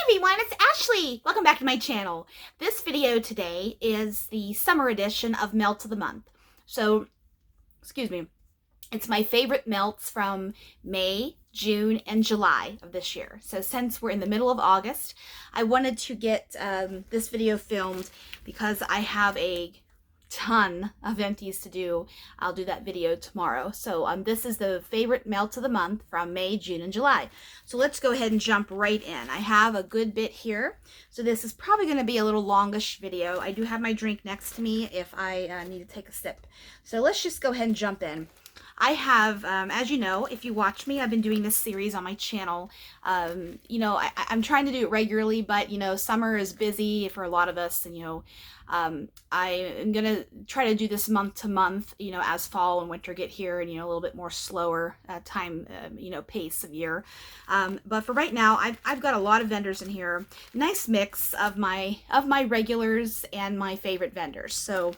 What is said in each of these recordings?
everyone, it's Ashley. Welcome back to my channel. This video today is the summer edition of Melts of the Month. So, excuse me, it's my favorite melts from May, June, and July of this year. So since we're in the middle of August, I wanted to get this video filmed because I have a ton of empties to do. I'll do that video tomorrow. So this is the favorite melts of the month from May, June, and July. So let's go ahead and jump right in. I have a good bit here. So this is probably going to be a little longish video. I do have my drink next to me if I need to take a sip. So let's just go ahead and jump in. I have, as you know, if you watch me, I've been doing this series on my channel. You know, I'm trying to do it regularly, but, you know, summer is busy for a lot of us. And, you know, I am going to try to do this month to month, you know, as fall and winter get here and, you know, a little bit more slower time, you know, pace of year. But for right now, I've got a lot of vendors in here. Nice mix of my regulars and my favorite vendors. So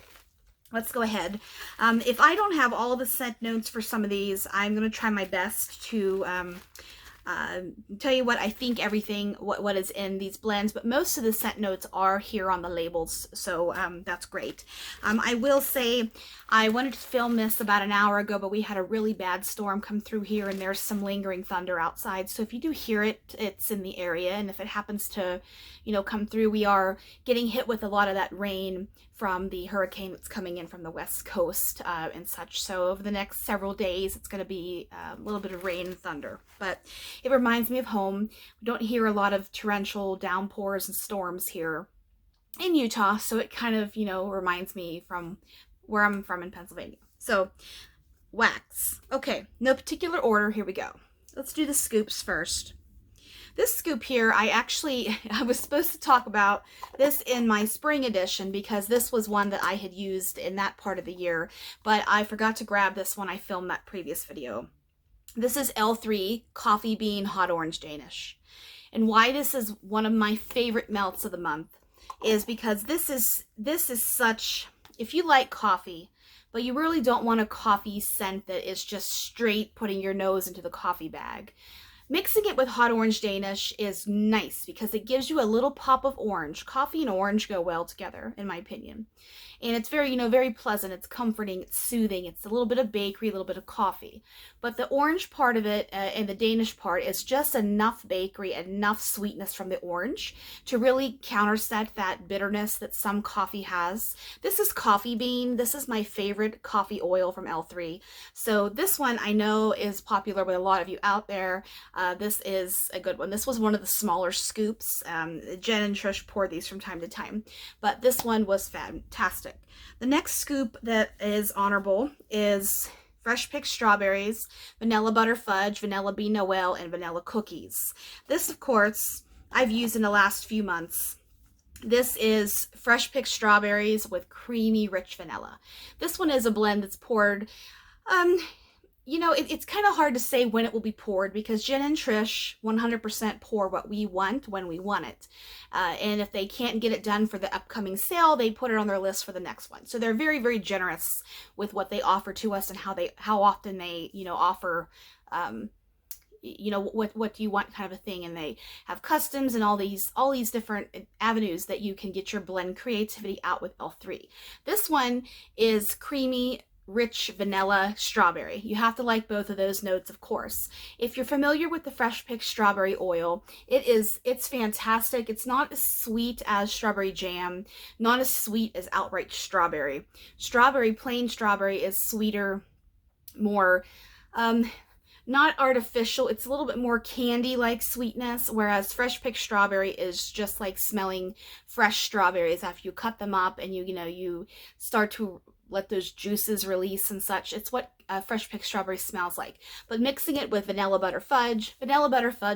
let's go ahead. If I don't have all the scent notes for some of these, I'm going to try my best to tell you what I think what is in these blends, but most of the scent notes are here on the labels, so that's great. I will say I wanted to film this about an hour ago, but we had a really bad storm come through here and there's some lingering thunder outside, so if you do hear it, it's in the area, and if it happens to, you know, come through, we are getting hit with a lot of that rain from the hurricane that's coming in from the west coast and such. So over the next several days, it's going to be a little bit of rain and thunder. But it reminds me of home. We don't hear a lot of torrential downpours and storms here in Utah. So it kind of, you know, reminds me from where I'm from in Pennsylvania. So wax. Okay, no particular order. Here we go. Let's do the scoops first. This scoop here, I was supposed to talk about this in my spring edition because this was one that I had used in that part of the year, but I forgot to grab this when I filmed that previous video. This is L3 Coffee Bean Hot Orange Danish. And why this is one of my favorite melts of the month is because this is such, if you like coffee, but you really don't want a coffee scent that is just straight putting your nose into the coffee bag. Mixing it with hot orange Danish is nice because it gives you a little pop of orange. Coffee and orange go well together, in my opinion. And it's very, you know, very pleasant. It's comforting. It's soothing. It's a little bit of bakery, a little bit of coffee. But the orange part of it and the Danish part is just enough bakery, enough sweetness from the orange to really counterset that bitterness that some coffee has. This is coffee bean. This is my favorite coffee oil from L3. So this one I know is popular with a lot of you out there. This is a good one. This was one of the smaller scoops. Jen and Trish pour these from time to time, but this one was fantastic. The next scoop that is honorable is fresh picked strawberries, vanilla butter fudge, vanilla bean Noel, and vanilla cookies. This, of course, I've used in the last few months. This is fresh picked strawberries with creamy, rich vanilla. This one is a blend that's poured, you know, it's kind of hard to say when it will be poured because Jen and Trish 100% pour what we want when we want it. And if they can't get it done for the upcoming sale, they put it on their list for the next one. So they're very, very generous with what they offer to us and how often they, you know, offer, you know, what do you want kind of a thing. And they have customs and all these different avenues that you can get your blend creativity out with L3. This one is creamy, rich vanilla strawberry. You have to like both of those notes, of course. If you're familiar with the fresh picked strawberry oil, it's fantastic. It's not as sweet as strawberry jam, not as sweet as outright strawberry. Plain strawberry is sweeter, more not artificial. It's a little bit more candy-like sweetness, whereas fresh picked strawberry is just like smelling fresh strawberries after you cut them up and you start to let those juices release and such. It's what fresh picked strawberry smells like. But mixing it with vanilla butter fudge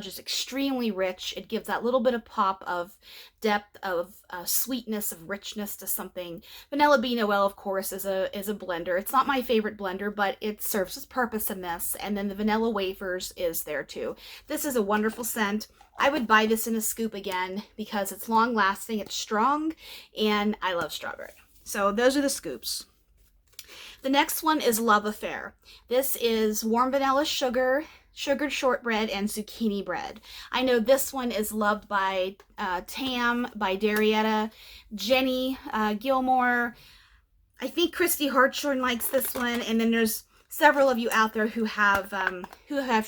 is extremely rich. It gives that little bit of pop of depth, of sweetness, of richness to something. Vanilla bean Noel, of course, is a blender. It's not my favorite blender, but it serves its purpose in this. And then the vanilla wafers is there too. This is a wonderful scent. I would buy this in a scoop again because it's long lasting, it's strong, and I love strawberry. So those are the scoops. The next one is Love Affair. This is warm vanilla sugar, sugared shortbread, and zucchini bread. I know this one is loved by Tam, by Darietta, Jenny Gilmore. I think Christy Hartshorn likes this one, and then there's several of you out there who have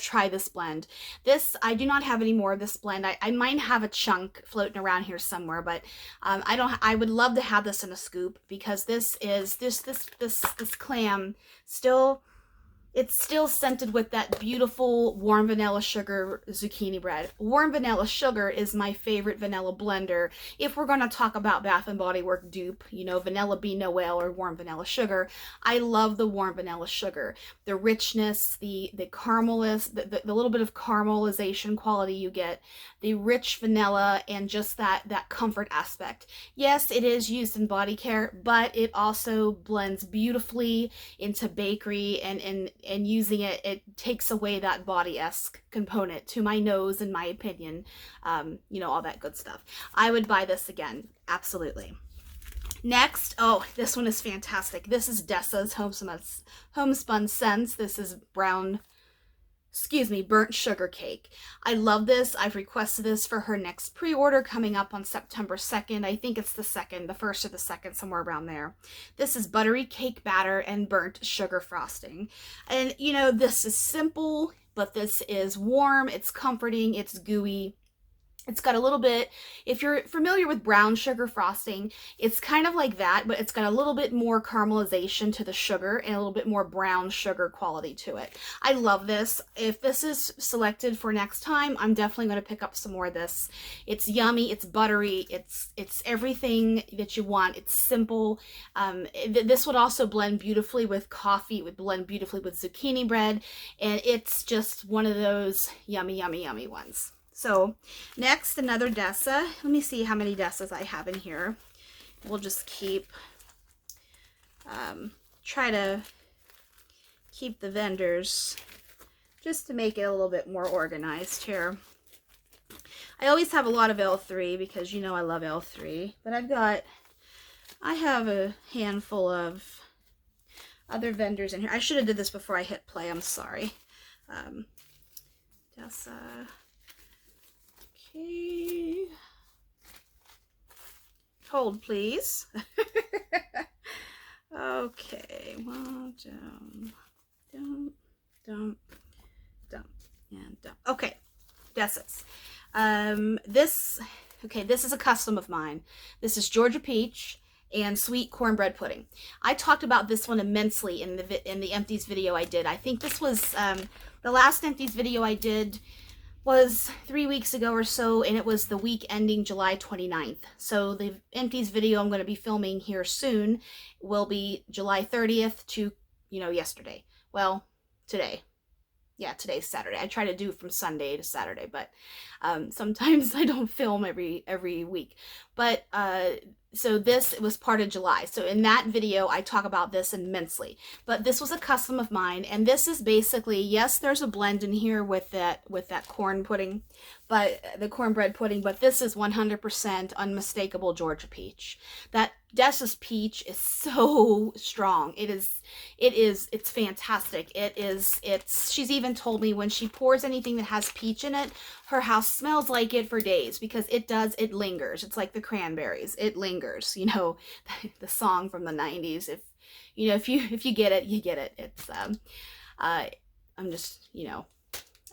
tried this blend. This, I do not have any more of this blend. I might have a chunk floating around here somewhere, but I would love to have this in a scoop, because this clam still, it's still scented with that beautiful warm vanilla sugar zucchini bread. Warm vanilla sugar is my favorite vanilla blender. If we're going to talk about Bath & Body Works dupe, you know, Vanilla Bean Noel or warm vanilla sugar, I love the warm vanilla sugar. The richness, the little bit of caramelization quality you get, the rich vanilla, and just that comfort aspect. Yes, it is used in body care, but it also blends beautifully into bakery, and using it, it takes away that body-esque component to my nose, in my opinion. You know, all that good stuff. I would buy this again, absolutely. Next, oh, this one is fantastic. This is Dessa's Homespun Scents. This is burnt sugar cake. I love this. I've requested this for her next pre-order coming up on September 2nd. I think it's the 2nd, the 1st or the 2nd, somewhere around there. This is buttery cake batter and burnt sugar frosting. And, you know, this is simple, but this is warm, it's comforting, it's gooey. It's got a little bit, if you're familiar with brown sugar frosting, it's kind of like that, but it's got a little bit more caramelization to the sugar and a little bit more brown sugar quality to it. I love this. If this is selected for next time, I'm definitely going to pick up some more of this. It's yummy, it's buttery, it's everything that you want. It's simple. This would also blend beautifully with coffee. It would blend beautifully with zucchini bread, and it's just one of those yummy, yummy, yummy ones. So next, another Dessa. Let me see how many Dessas I have in here. We'll just keep, try to keep the vendors just to make it a little bit more organized here. I always have a lot of L3 because, you know, I love L3, but I have a handful of other vendors in here. I should have did this before I hit play. I'm sorry. Dessa. Okay. Hold, please. Okay. Well, dump, and dump. Okay. Dessa's. This is a custom of mine. This is Georgia Peach and sweet cornbread pudding. I talked about this one immensely in the Empties video I did. I think this was the last Empties video I did was 3 weeks ago or so, and it was the week ending July 29th. So the Empties video I'm going to be filming here soon will be July 30th to, you know, yesterday. Well, today. Yeah, today's Saturday. I try to do from Sunday to Saturday, but sometimes I don't film every week. But so this was part of July. So in that video, I talk about this immensely. But this was a custom of mine, and this is basically, yes, there's a blend in here with that corn pudding, but the cornbread pudding. But this is 100% unmistakable Georgia peach. That Dessa's peach is so strong. It's fantastic. She's even told me when she pours anything that has peach in it, her house smells like it for days, because it lingers. It's like the cranberries. It lingers, you know, the song from the 90s. If you get it, you get it. It's, I'm just, you know,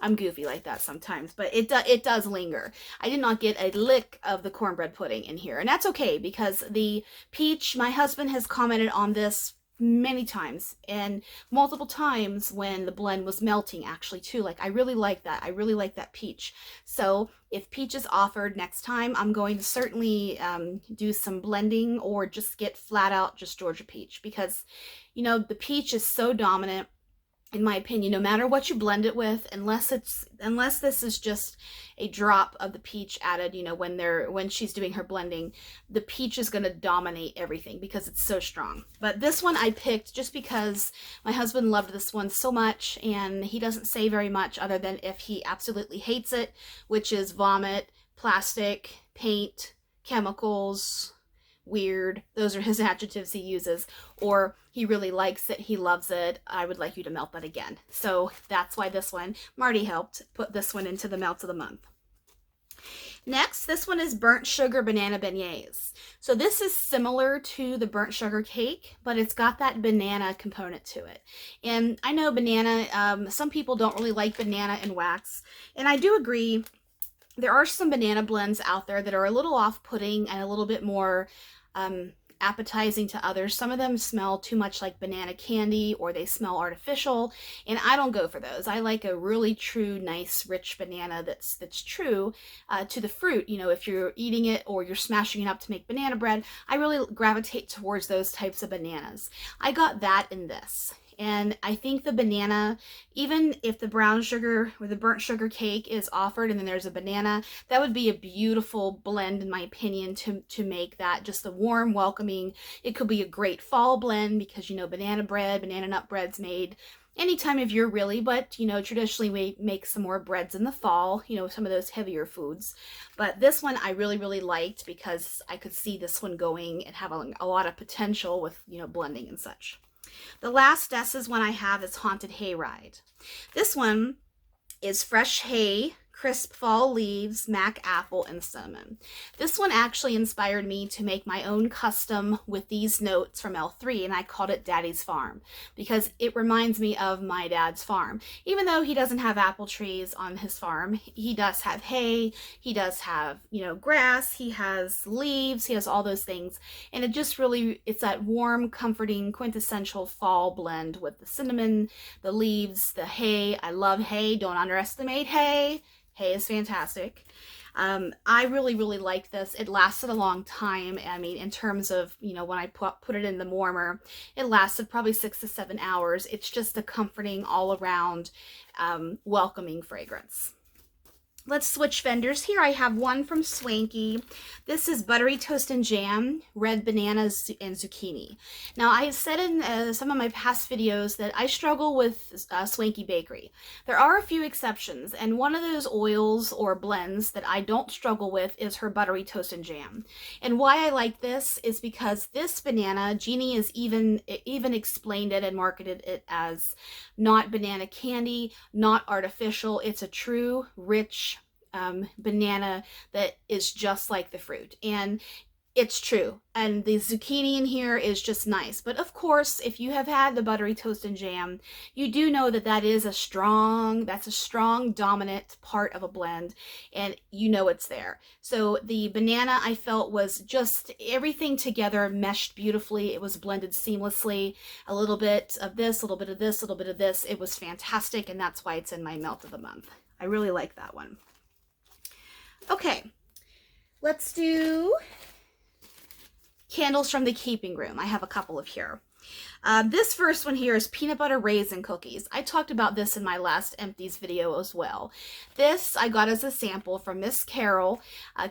I'm goofy like that sometimes, but it does linger. I did not get a lick of the cornbread pudding in here, and that's okay, because the peach, my husband has commented on this many times, and multiple times when the blend was melting, actually, too. Like, I really like that. I really like that peach. So if peach is offered next time, I'm going to certainly do some blending, or just get flat out just Georgia peach, because, you know, the peach is so dominant, in my opinion, no matter what you blend it with, unless this is just a drop of the peach added, you know, when she's doing her blending, the peach is going to dominate everything because it's so strong. But this one I picked just because my husband loved this one so much, and he doesn't say very much other than if he absolutely hates it, which is vomit, plastic, paint, chemicals, weird. Those are his adjectives he uses. Or he really likes it, he loves it, I would like you to melt that again. So that's why this one, Marty helped put this one into the melts of the month. Next, this one is burnt sugar banana beignets. So this is similar to the burnt sugar cake, but it's got that banana component to it. And I know banana, some people don't really like banana and wax. And I do agree, there are some banana blends out there that are a little off-putting and a little bit more appetizing to others. Some of them smell too much like banana candy, or they smell artificial, and I don't go for those. I like a really true, nice, rich banana that's true to the fruit. You know, if you're eating it or you're smashing it up to make banana bread, I really gravitate towards those types of bananas. I got that in this. And I think the banana, even if the brown sugar or the burnt sugar cake is offered and then there's a banana, that would be a beautiful blend, in my opinion, to make that just a warm, welcoming. It could be a great fall blend because, you know, banana bread, banana nut bread's made any time of year really, but, you know, traditionally we make some more breads in the fall, you know, some of those heavier foods. But this one I really, really liked because I could see this one going and having a lot of potential with, you know, blending and such. The last Dessa's one I have is Haunted Hayride. This one is fresh hay, crisp fall leaves, mac apple, and cinnamon. This one actually inspired me to make my own custom with these notes from L3, and I called it Daddy's Farm because it reminds me of my dad's farm. Even though he doesn't have apple trees on his farm, he does have hay, he does have, you know, grass, he has leaves, he has all those things, and it just really, it's that warm, comforting, quintessential fall blend with the cinnamon, the leaves, the hay. I love hay, don't underestimate hay. Hay is fantastic. I really, really liked this. It lasted a long time. I mean, in terms of, you know, when I put it in the warmer, it lasted probably 6 to 7 hours. It's just a comforting, all around, welcoming fragrance. Let's switch vendors here. I have one from Swanky. This is buttery toast and jam, red bananas and zucchini. Now, I said in some of my past videos that I struggle with Swanky Bakery. There are a few exceptions, and one of those oils or blends that I don't struggle with is her buttery toast and jam. And why I like this is because this banana, Jeannie has even explained it and marketed it as not banana candy, not artificial. It's a true, rich, banana that is just like the fruit, and it's true. And the zucchini in here is just nice. But of course, if you have had the buttery toast and jam, you do know that that's a strong dominant part of a blend, and you know it's there. So the banana, I felt, was just everything together meshed beautifully. It was blended seamlessly. A little bit of this, a little bit of this, a little bit of this. It was fantastic, and that's why it's in my melt of the month. I really like that one. Okay, let's do candles from the keeping room. I have a couple of here. This first one here is peanut butter raisin cookies. I talked about this in my last empties video as well. This I got as a sample from Miss Carol.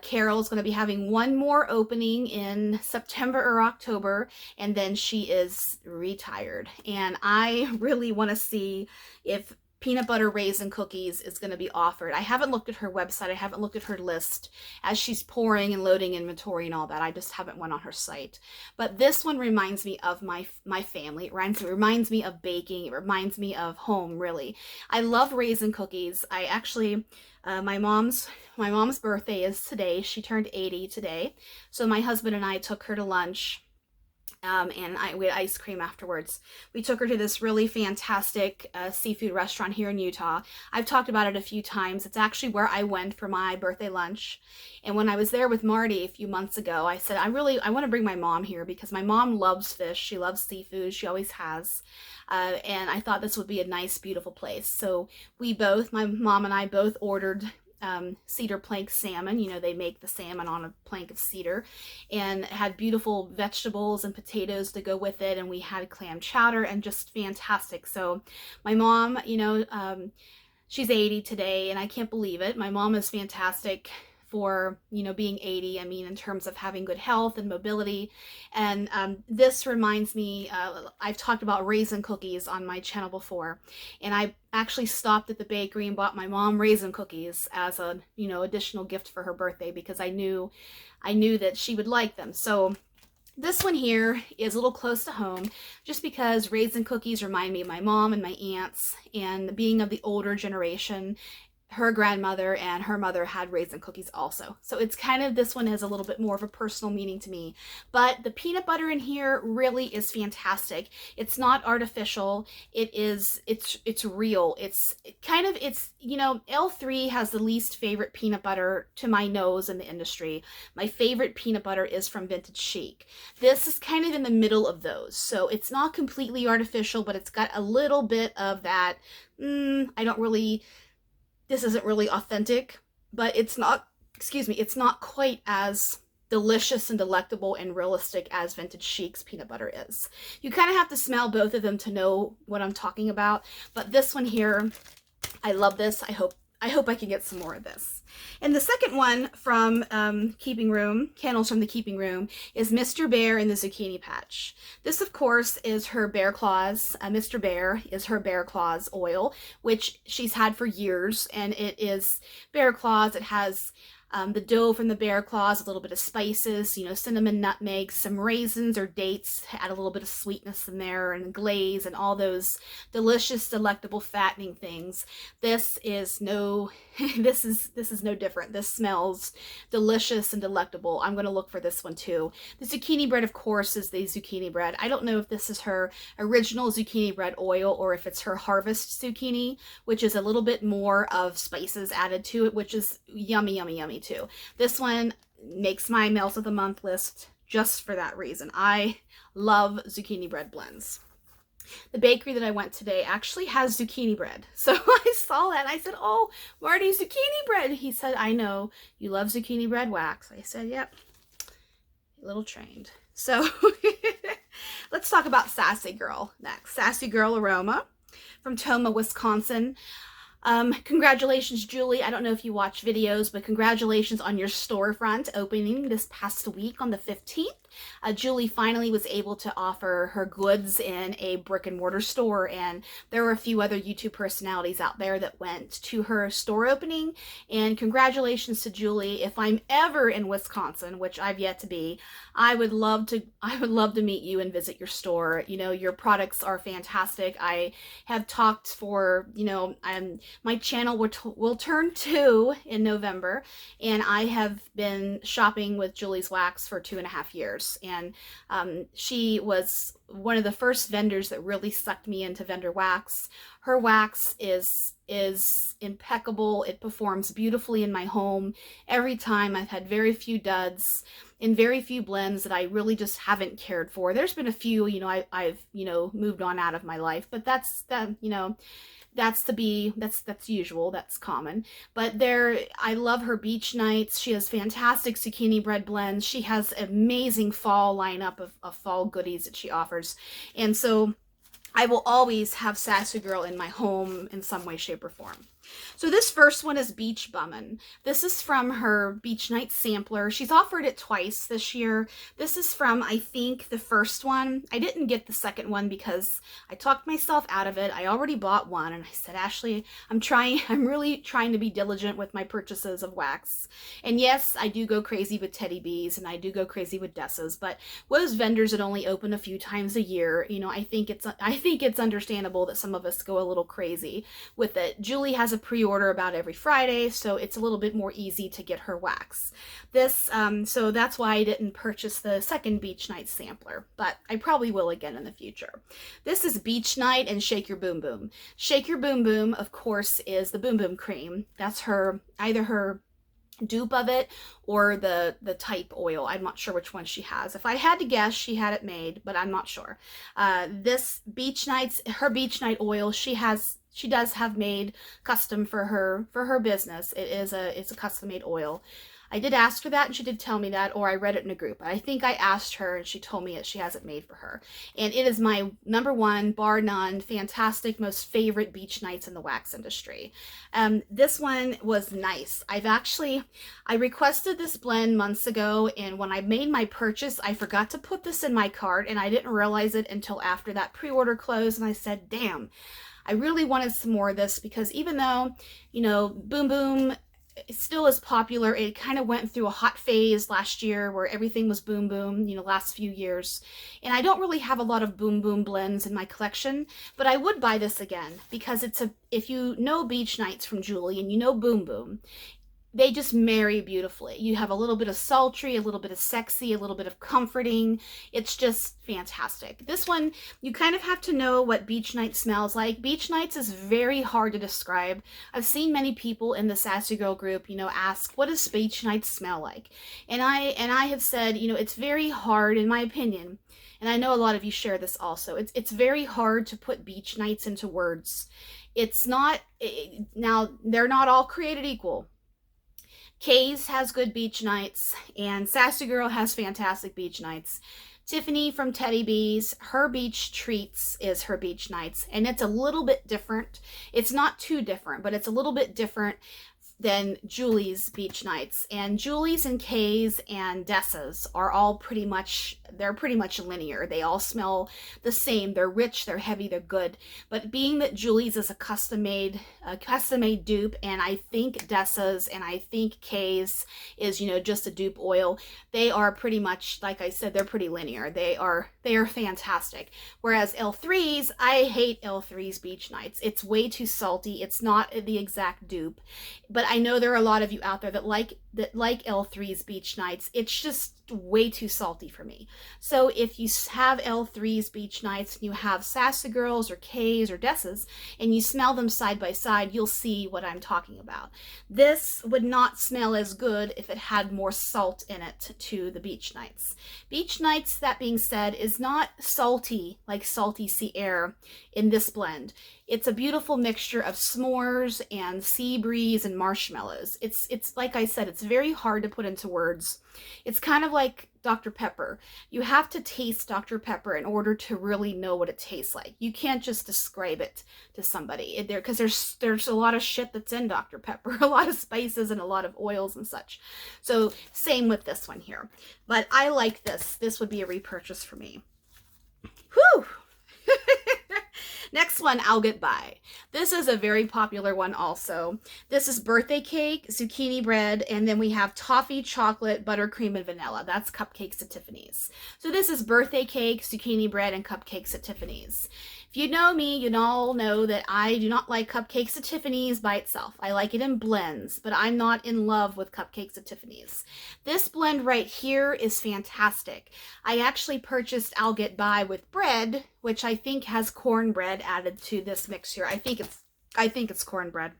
Carol is going to be having one more opening in September or October, and then she is retired. And I really want to see if peanut butter raisin cookies is going to be offered. I haven't looked at her website. I haven't looked at her list as she's pouring and loading inventory and all that. I just haven't went on her site. But this one reminds me of my family. It reminds me of baking. It reminds me of home, really. I love raisin cookies. I actually, my mom's birthday is today. She turned 80 today. So my husband and I took her to lunch. And we had ice cream afterwards. We took her to this really fantastic seafood restaurant here in Utah. I've talked about it a few times. It's actually where I went for my birthday lunch. And when I was there with Marty a few months ago, I said, I want to bring my mom here because my mom loves fish. She loves seafood. She always has. And I thought this would be a nice, beautiful place. So my mom and I both ordered cedar plank salmon. You know, they make the salmon on a plank of cedar, and it had beautiful vegetables and potatoes to go with it, and we had clam chowder, and just fantastic. So my mom, you know, she's 80 today, and I can't believe it. My mom is fantastic for, you know, being 80. I mean, in terms of having good health and mobility. And this reminds me, I've talked about raisin cookies on my channel before, and I actually stopped at the bakery and bought my mom raisin cookies as a, you know, additional gift for her birthday because I knew that she would like them. So This one here is a little close to home just because raisin cookies remind me of my mom and my aunts, and being of the older generation, her grandmother and her mother had raisin cookies also. So it's kind of, this one has a little bit more of a personal meaning to me. But the peanut butter in here really is fantastic. It's not artificial. It's real. It's kind of, you know, L3 has the least favorite peanut butter to my nose in the industry. My favorite peanut butter is from Vintage Chic. This is kind of in the middle of those. So it's not completely artificial, but it's got a little bit of that, this isn't really authentic, but it's not, excuse me, it's not quite as delicious and delectable and realistic as Vintage Chic's peanut butter is. You kind of have to smell both of them to know what I'm talking about, but this one here, I love this. I hope I can get some more of this. And the second one from Keeping Room, Candles from the Keeping Room, is Mr. Bear in the Zucchini Patch. This, of course, is her Bear Claws. Mr. Bear is her Bear Claws oil, which she's had for years, and it is Bear Claws. It has the dough from the Bear Claws, a little bit of spices, you know, cinnamon, nutmeg, some raisins or dates, add a little bit of sweetness in there, and glaze, and all those delicious, delectable, fattening things. This is no, this is no different. This smells delicious and delectable. I'm going to look for this one too. The zucchini bread, of course, is the zucchini bread. I don't know if this is her original zucchini bread oil or if it's her harvest zucchini, which is a little bit more of spices added to it, which is yummy, yummy, yummy too. This one makes my Melt of the Month list just for that reason. I love zucchini bread blends. The bakery that I went today actually has zucchini bread. So I saw that and I said, "Oh, Marty, zucchini bread." He said, "I know, you love zucchini bread wax." I said, "Yep, a little trained." So let's talk about Sassy Girl next. Sassy Girl Aroma from Toma, Wisconsin. Congratulations, Julie. I don't know if you watch videos, but congratulations on your storefront opening this past week on the 15th. Julie finally was able to offer her goods in a brick and mortar store, and there were a few other YouTube personalities out there that went to her store opening, and congratulations to Julie. If I'm ever in Wisconsin, which I've yet to be, I would love to meet you and visit your store. You know, your products are fantastic. I have talked for, you know, my channel will turn 2 in November, and I have been shopping with Julie's Wax for 2.5 years. And she was one of the first vendors that really sucked me into vendor wax. Her wax is impeccable. It performs beautifully in my home every time. I've had very few duds and very few blends that I really just haven't cared for. There's been a few, you know, I've you know, moved on out of my life, but that's you know, that's usual, that's common. But I love her beach nights. She has fantastic zucchini bread blends. She has amazing fall lineup of fall goodies that she offers. And so I will always have Sassy Girl in my home in some way, shape, or form. So this first one is Beach Bummin'. This is from her Beach Night Sampler. She's offered it twice this year. This is from, I think, the first one. I didn't get the second one because I talked myself out of it. I already bought one, and I said, Ashley, I'm really trying to be diligent with my purchases of wax. And yes, I do go crazy with Teddy Bees, and I do go crazy with Dessas, but those vendors that only open a few times a year, you know, I think it's understandable that some of us go a little crazy with it. Julie has a pre-order about every Friday, so it's a little bit more easy to get her wax. This, so that's why I didn't purchase the second Beach Night sampler, but I probably will again in the future. This is Beach Night and Shake Your Boom Boom. Shake Your Boom Boom, of course, is the Boom Boom cream. That's either her dupe of it or the type oil. I'm not sure which one she has. If I had to guess, she had it made, but I'm not sure. This her Beach Night oil, she does have made custom for her business. It's a custom made oil. I did ask her that, and she did tell me that, or I read it in a group. I think I asked her, and she told me that she has it made for her. And it is my #1, bar none, fantastic, most favorite beach nights in the wax industry. This one was nice. I requested this blend months ago, and when I made my purchase, I forgot to put this in my cart, and I didn't realize it until after that pre-order closed, and I said, damn, I really wanted some more of this, because even though, you know, Boom Boom it still is popular. It kind of went through a hot phase last year where everything was boom boom, you know, last few years. And I don't really have a lot of boom boom blends in my collection, but I would buy this again because if you know Beach Nights from Julie and you know Boom Boom, they just marry beautifully. You have a little bit of sultry, a little bit of sexy, a little bit of comforting. It's just fantastic. This one, you kind of have to know what Beach Nights smells like. Beach Nights is very hard to describe. I've seen many people in the Sassy Girl group, you know, ask, what does Beach Nights smell like? And I have said, you know, it's very hard, in my opinion, and I know a lot of you share this also, it's very hard to put Beach Nights into words. It's not, now, they're not all created equal. Kay's has good beach nights, and Sassy Girl has fantastic beach nights. Tiffany from Teddy Bees, her beach treats is her beach nights, and it's a little bit different. It's not too different, but it's a little bit different than Julie's beach nights. And Julie's and Kay's and Dessa's are all pretty much linear. They all smell the same. They're rich, they're heavy, they're good. But being that Julie's is a custom made dupe, and I think Dessa's and I think Kay's is, you know, just a dupe oil, they are pretty much, like I said, they're pretty linear. They are fantastic. Whereas L3's, I hate L3's beach nights. It's way too salty. It's not the exact dupe. But I know there are a lot of you out there that like L3's beach nights. It's just way too salty for me. So if you have L3's beach nights and you have Sassy Girls or Kay's or Dessa's and you smell them side by side, you'll see what I'm talking about. This would not smell as good if it had more salt in it to the beach nights. Beach nights, that being said, is not salty like Salty Sea Air in this blend. It's a beautiful mixture of s'mores and sea breeze and marshmallows. It's like I said, it's very hard to put into words. It's kind of like Dr. Pepper. You have to taste Dr. Pepper in order to really know what it tastes like. You can't just describe it to somebody because there's a lot of shit that's in Dr. Pepper, a lot of spices and a lot of oils and such. So same with this one here. But I like this. This would be a repurchase for me. Whew! Next one, I'll Get By. This is a very popular one also. This is birthday cake, zucchini bread, and then we have toffee, chocolate, buttercream, and vanilla. That's cupcakes at Tiffany's. So this is birthday cake, zucchini bread, and cupcakes at Tiffany's. If you know me, you all know that I do not like cupcakes at Tiffany's by itself. I like it in blends, but I'm not in love with cupcakes at Tiffany's. This blend right here is fantastic. I actually purchased I'll Get By with bread, which I think has cornbread added to this mixture. I think it's cornbread.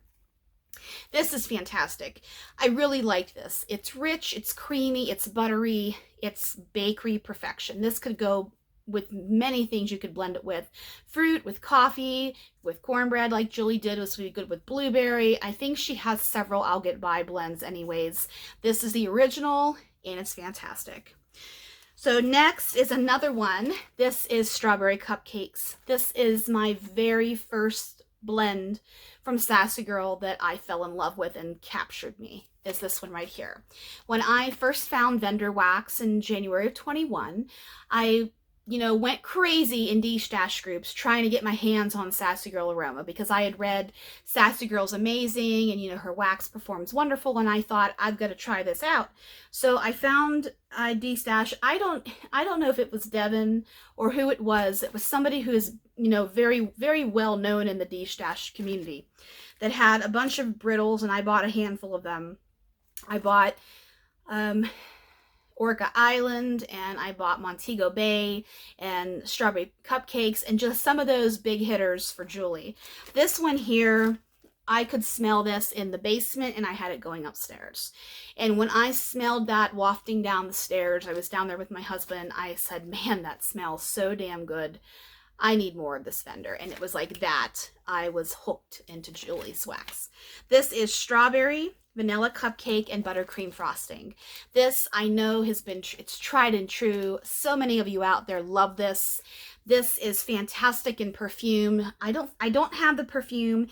This is fantastic. I really like this. It's rich, it's creamy, it's buttery, it's bakery perfection. This could go with many things you could blend it with. Fruit, with coffee, with cornbread like Julie did. This would be good with blueberry. I think she has several I'll Get By blends anyways. This is the original and it's fantastic. So next is another one. This is strawberry cupcakes. This is my very first blend from Sassy Girl that I fell in love with and captured me, is this one right here. When I first found vendor wax in January of 21, I went crazy in D-Stash groups trying to get my hands on Sassy Girl Aroma because I had read Sassy Girl's amazing and, her wax performs wonderful, and I thought, I've got to try this out. So I found D-Stash. I don't know if it was Devin or who it was. It was somebody who is, very, very well known in the D-Stash community that had a bunch of brittles, and I bought a handful of them. I bought, Orca Island, and I bought Montego Bay and strawberry cupcakes and just some of those big hitters for Julie. This one here, I could smell this in the basement and I had it going upstairs. And when I smelled that wafting down the stairs, I was down there with my husband, I said, man, that smells so damn good. I need more of this vendor. And it was like that. I was hooked into Julie's wax. This is strawberry, vanilla cupcake, and buttercream frosting. This I know has been, it's tried and true. So many of you out there love this. This is fantastic in perfume. I don't have the perfume.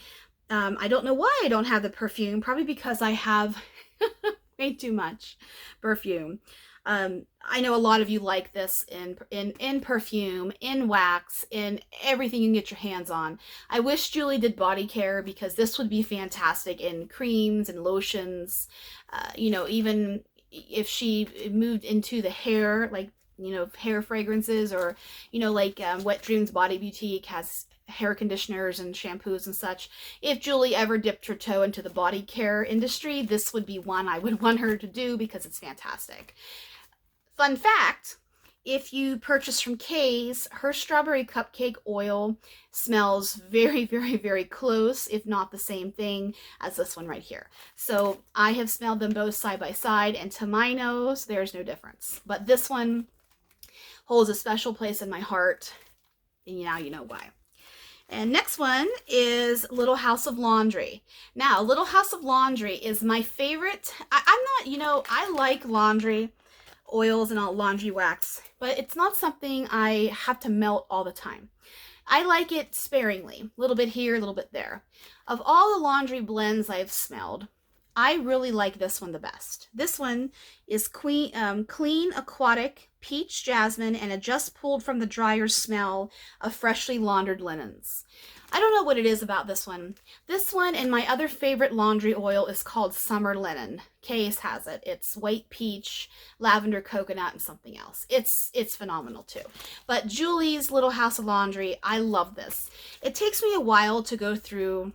I don't know why I don't have the perfume. Probably because I have way too much perfume. I know a lot of you like this in perfume, in wax, in everything you can get your hands on. I wish Julie did body care, because this would be fantastic in creams and lotions. You know, even if she moved into the hair, like, you know, hair fragrances, or, you know, like Wet Dreams Body Boutique has hair conditioners and shampoos and such. If Julie ever dipped her toe into the body care industry, this would be one I would want her to do, because it's fantastic. Fun fact, if you purchase from Kay's, her strawberry cupcake oil smells very, very, very close, if not the same thing as this one right here. So I have smelled them both side by side, and to my nose, there's no difference. But this one holds a special place in my heart, and now you know why. And next one is Little House of Laundry. Now, Little House of Laundry is my favorite. I'm not, you know, I like laundry oils and all laundry wax, but it's not something I have to melt all the time. I like it sparingly, a little bit here, a little bit there. Of all the laundry blends I've smelled, I really like this one the best. This one is Clean Aquatic Peach Jasmine and a just pulled from the dryer smell of freshly laundered linens. I don't know what it is about this one. This one and my other favorite laundry oil is called Summer Linen. Kay's has it. It's white peach, lavender coconut, and something else. It's phenomenal too. But Julie's Little House of Laundry, I love this. It takes me a while to go through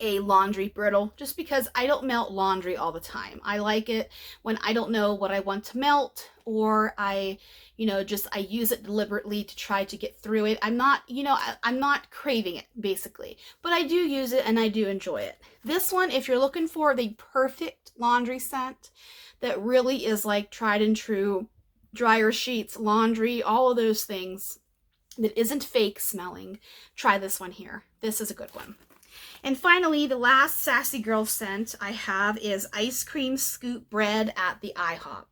a laundry brittle, just because I don't melt laundry all the time. I like it when I don't know what I want to melt, or I use it deliberately to try to get through it. I'm not craving it, basically, but I do use it and I do enjoy it. This one, if you're looking for the perfect laundry scent that really is like tried and true, dryer sheets, laundry, all of those things, that isn't fake smelling, try this one here. This is a good one. And finally, the last Sassy Girl scent I have is Ice Cream Scoop Bread at the IHOP.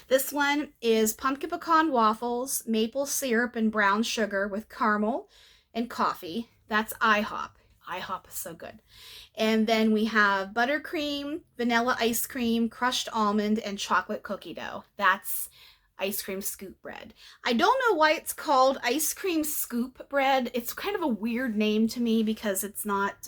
This one is pumpkin pecan waffles, maple syrup, and brown sugar with caramel and coffee. That's IHOP. IHOP is so good. And then we have buttercream, vanilla ice cream, crushed almond, and chocolate cookie dough. That's Ice Cream Scoop Bread. I don't know why it's called Ice Cream Scoop Bread. It's kind of a weird name to me, because it's not,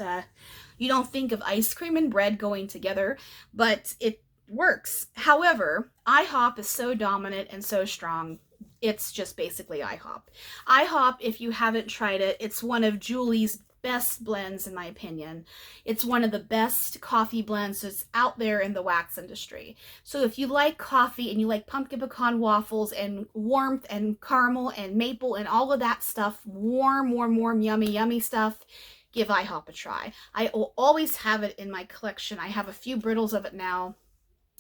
you don't think of ice cream and bread going together, but it works. However, IHOP is so dominant and so strong, it's just basically IHOP. IHOP, if you haven't tried it, it's one of Julie's best blends, in my opinion. It's one of the best coffee blends that's out there in the wax industry. So if you like coffee and you like pumpkin pecan waffles and warmth and caramel and maple and all of that stuff, warm, yummy stuff, give IHOP a try. I will always have it in my collection. I have a few brittles of it now.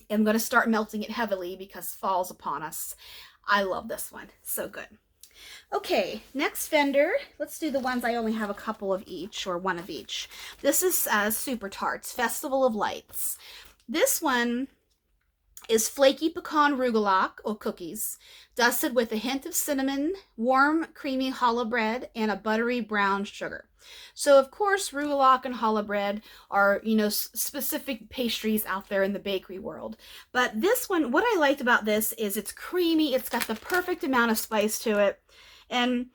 I'm going to start melting it heavily because fall's upon us. I love this one. So good. Okay, next vendor. Let's do the ones I only have a couple of each, or one of each. This is Super Tarts, Festival of Lights. This one is flaky pecan rugelach, or cookies, dusted with a hint of cinnamon, warm, creamy challah bread, and a buttery brown sugar. So, of course, rugelach and challah bread are, specific pastries out there in the bakery world. But this one, what I liked about this is it's creamy. It's got the perfect amount of spice to it. And,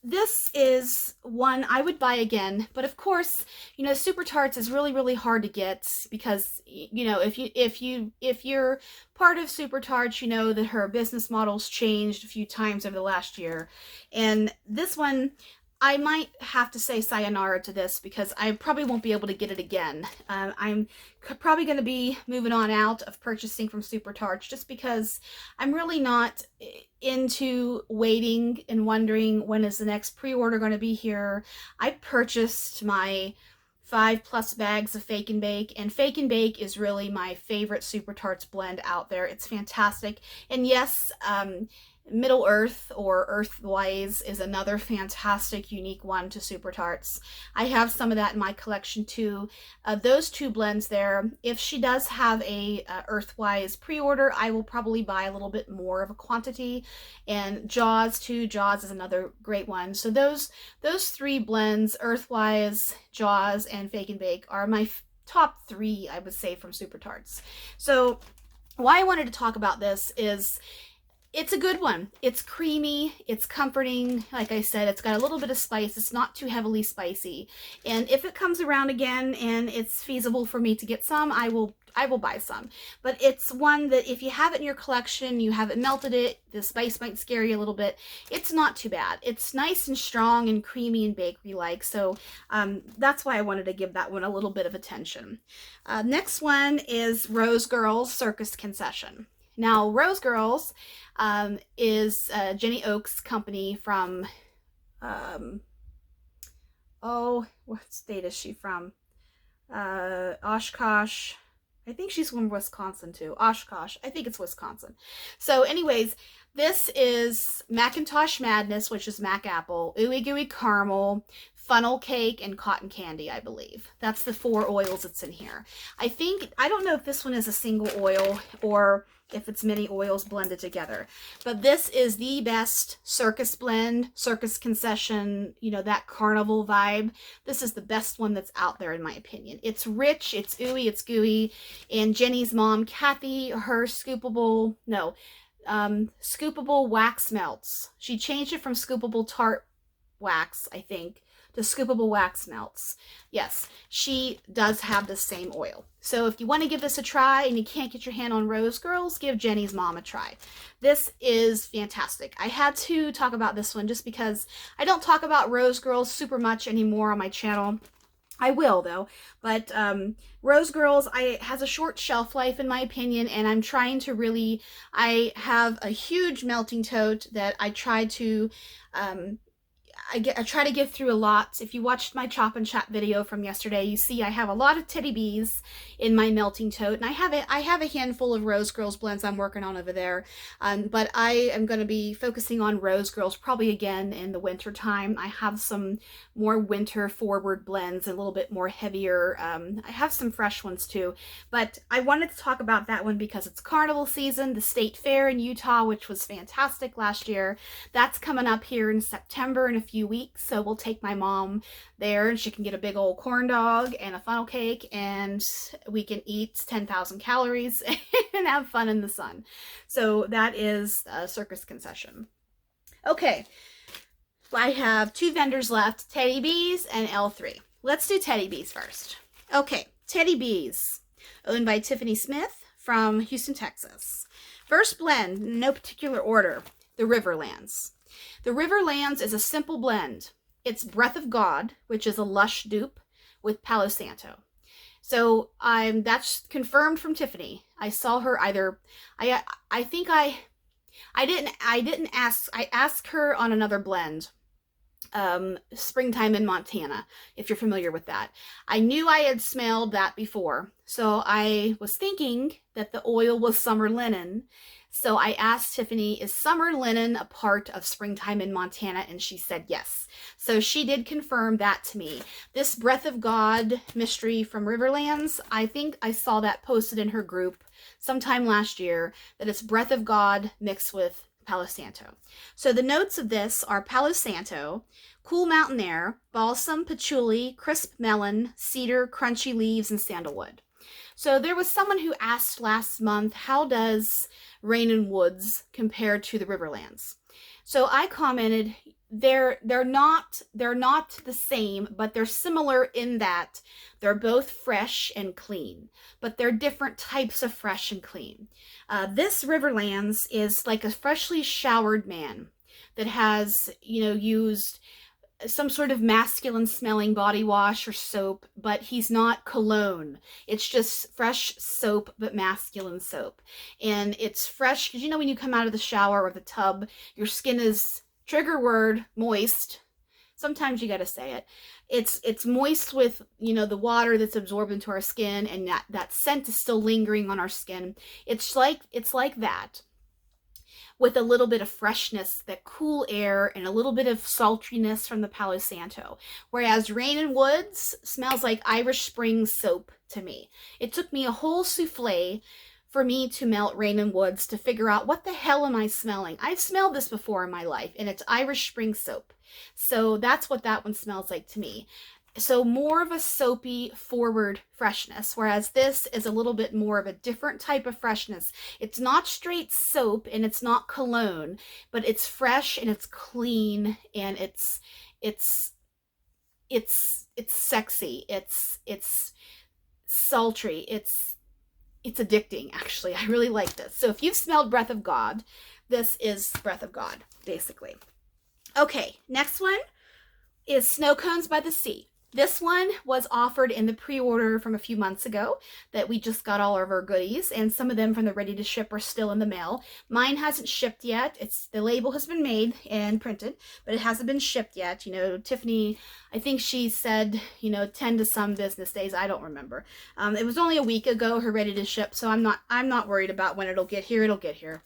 this is one I would buy again. But of course, Super Tarts is really, really hard to get, because, if you're part of Super Tarts, you know that her business model's changed a few times over the last year. And this one, I might have to say sayonara to this, because I probably won't be able to get it again. I'm probably going to be moving on out of purchasing from Super Tarts, just because I'm really not into waiting and wondering when is the next pre-order going to be here. I purchased my 5+ bags of Fake and Bake, and Fake and Bake is really my favorite Super Tarts blend out there. It's fantastic. And yes, Middle Earth, or Earthwise, is another fantastic, unique one to Super Tarts. I have some of that in my collection too. Those two blends there, if she does have a Earthwise pre-order, I will probably buy a little bit more of a quantity. And Jaws too. Jaws is another great one. So those three blends, Earthwise, Jaws, and Fake and Bake, are my top 3, I would say, from Super Tarts. So why I wanted to talk about this is it's a good one. It's creamy, it's comforting. Like I said, it's got a little bit of spice. It's not too heavily spicy. And if it comes around again and it's feasible for me to get some, I will buy some. But it's one that if you have it in your collection, you haven't melted it, the spice might scare you a little bit. It's not too bad. It's nice and strong and creamy and bakery-like. So that's why I wanted to give that one a little bit of attention. Next one is Rose Girls Circus Concession. Now, Rose Girls is Jenny Oak's company from, oh, what state is she from? Oshkosh. I think she's from Wisconsin too. Oshkosh. I think it's Wisconsin. So anyways, this is Macintosh Madness, which is Mac Apple, Ooey Gooey Caramel, Funnel Cake, and Cotton Candy, I believe. That's the 4 oils that's in here. I don't know if this one is a single oil or if it's many oils blended together. But this is the best circus blend, circus concession, you know, that carnival vibe. This is the best one that's out there in my opinion. It's rich, it's ooey, it's gooey, and Jenny's mom, Kathy, her scoopable wax melts. She changed it from scoopable tart wax, I think, to scoopable wax melts. Yes, she does have the same oil. So if you want to give this a try and you can't get your hand on Rose Girls, give Jenny's mom a try. This is fantastic. I had to talk about this one just because I don't talk about Rose Girls super much anymore on my channel. I will though, but Rose Girls has a short shelf life in my opinion, and I'm trying to really, I have a huge melting tote that I try to I try to get through a lot. If you watched my chop and chat video from yesterday, you see I have a lot of Teddy Bees in my melting tote, and I have a handful of Rose Girls blends I'm working on over there. But I am going to be focusing on Rose Girls probably again in the winter time. I have some more winter forward blends, a little bit more heavier. I have some fresh ones too, but I wanted to talk about that one because it's carnival season, the state fair in Utah, which was fantastic last year. That's coming up here in September in a few weeks, so we'll take my mom there and she can get a big old corn dog and a funnel cake, and we can eat 10,000 calories and have fun in the sun. So that is a circus concession. Okay, I have 2 vendors left, Teddy Bees and L3. Let's do Teddy Bees first. Okay, Teddy Bees, owned by Tiffany Smith from Houston, Texas. First blend, no particular order, the Riverlands. The Riverlands is a simple blend. It's Breath of God, which is a Lush dupe, with Palo Santo. So that's confirmed from Tiffany. I saw her either, I asked her on another blend, Springtime in Montana, if you're familiar with that. I knew I had smelled that before, so I was thinking that the oil was Summer Linen. So I asked Tiffany, is Summer Linen a part of Springtime in Montana? And she said yes. So she did confirm that to me. This Breath of God mystery from Riverlands, I think I saw that posted in her group sometime last year, that it's Breath of God mixed with Palo Santo. So the notes of this are Palo Santo, cool mountain air, balsam, patchouli, crisp melon, cedar, crunchy leaves, and sandalwood. So there was someone who asked last month, how does Rain and Woods compare to the Riverlands? So I commented, they're not the same, but they're similar in that they're both fresh and clean, but they're different types of fresh and clean. This Riverlands is like a freshly showered man that has, used some sort of masculine smelling body wash or soap, but he's not cologne. It's just fresh soap, but masculine soap. And it's fresh because when you come out of the shower or the tub, your skin is, trigger word, moist. Sometimes you got to say it. It's moist with, the water that's absorbed into our skin, and that scent is still lingering on our skin. It's like that, with a little bit of freshness, that cool air, and a little bit of sultriness from the Palo Santo. Whereas Rain and Woods smells like Irish Spring soap to me. It took me a whole souffle for me to melt Rain and Woods to figure out what the hell am I smelling. I've smelled this before in my life, and it's Irish Spring soap. So that's what that one smells like to me. So more of a soapy forward freshness, whereas this is a little bit more of a different type of freshness. It's not straight soap and it's not cologne, but it's fresh and it's clean and it's sexy. It's sultry. It's addicting, actually. I really like this. So if you've smelled Breath of God, this is Breath of God, basically. Okay, next one is Snow Cones by the Sea. This one was offered in the pre-order from a few months ago that we just got all of our goodies, and some of them from the ready to ship are still in the mail. Mine hasn't shipped yet. The label has been made and printed, but it hasn't been shipped yet. You know, Tiffany, I think she said, 10 to some business days. I don't remember. It was only a week ago, her ready to ship, so I'm not worried about when it'll get here. It'll get here.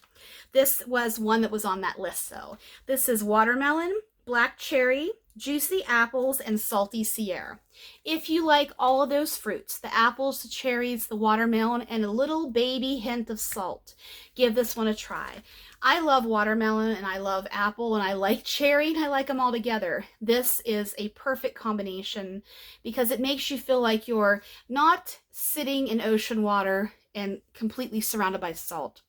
This was one that was on that list, though. This is watermelon, black cherry, juicy apples, and salty Sierra. If you like all of those fruits, the apples, the cherries, the watermelon, and a little baby hint of salt, give this one a try. I love watermelon, and I love apple, and I like cherry, and I like them all together. This is a perfect combination because it makes you feel like you're not sitting in ocean water and completely surrounded by salt.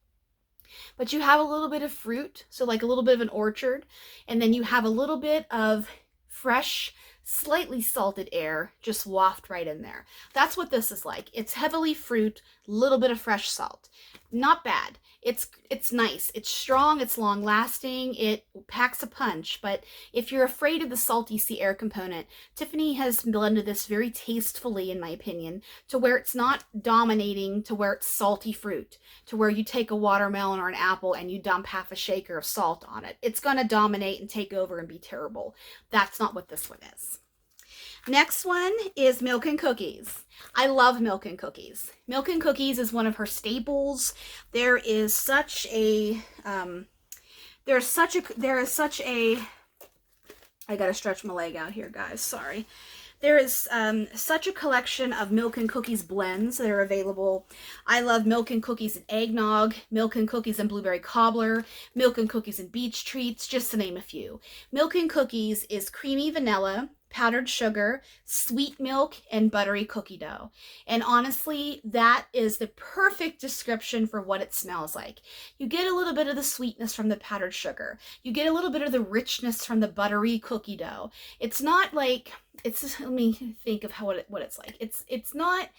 But you have a little bit of fruit, so like a little bit of an orchard, and then you have a little bit of fresh, slightly salted air just waft right in there. That's what this is like. It's heavily fruit, little bit of fresh salt. Not bad. It's nice. It's strong. It's long lasting. It packs a punch. But if you're afraid of the salty sea air component, Tiffany has blended this very tastefully, in my opinion, to where it's not dominating, to where it's salty fruit, to where you take a watermelon or an apple and you dump half a shaker of salt on it. It's going to dominate and take over and be terrible. That's not what this one is. Next one is Milk and Cookies. I love Milk and Cookies. Milk and Cookies is one of her staples. There is such a, I gotta stretch my leg out here, guys, sorry. There is such a collection of Milk and Cookies blends that are available. I love Milk and Cookies and Eggnog, Milk and Cookies and Blueberry Cobbler, Milk and Cookies and Beach Treats, just to name a few. Milk and Cookies is creamy vanilla, powdered sugar, sweet milk, and buttery cookie dough. And honestly, that is the perfect description for what it smells like. You get a little bit of the sweetness from the powdered sugar. You get a little bit of the richness from the buttery cookie dough. It's not like, let me think of what it's like. It's not